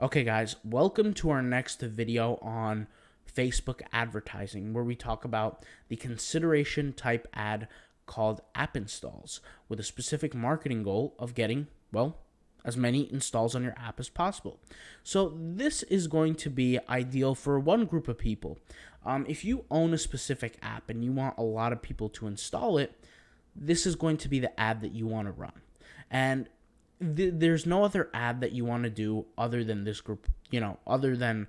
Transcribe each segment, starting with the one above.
Okay guys, welcome to our next video on Facebook advertising, where we talk about the consideration type ad called app installs with a specific marketing goal of getting, well, as many installs on your app as possible. So this is going to be ideal for one group of people. If you own a specific app and you want a lot of people to install it, this is going to be the ad that you want to run. And there's no other ad that you want to do other than this group, other than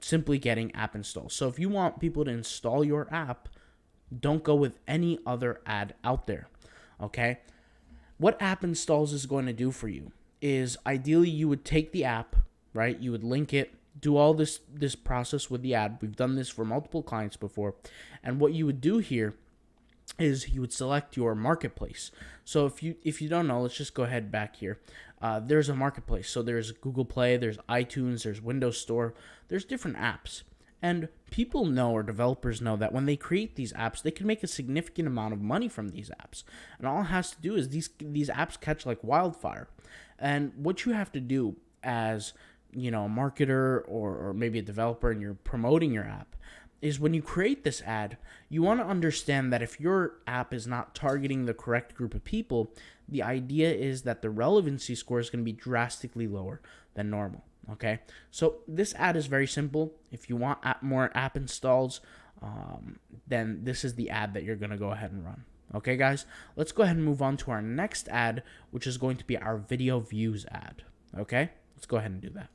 simply getting app installs. So if you want people to install your app, don't go with any other ad out there, okay? What app installs is going to do for you is ideally you would take the app, right? You would link it, do all this process with the ad. We've done this for multiple clients before. And what you would do here is you would select your marketplace. So if you don't know, let's just go ahead back here. There's a marketplace. So there's Google Play, there's iTunes, there's Windows Store, there's different apps. And people know, or developers know, that when they create these apps, they can make a significant amount of money from these apps. And all it has to do is these apps catch like wildfire. And what you have to do as a marketer or maybe a developer and you're promoting your app is when you create this ad, you want to understand that if your app is not targeting the correct group of people, the idea is that the relevancy score is going to be drastically lower than normal. Okay, so this ad is very simple. If you want more app installs, then this is the ad that you're going to go ahead and run. Okay, guys, let's go ahead and move on to our next ad, which is going to be our video views ad. Okay, let's go ahead and do that.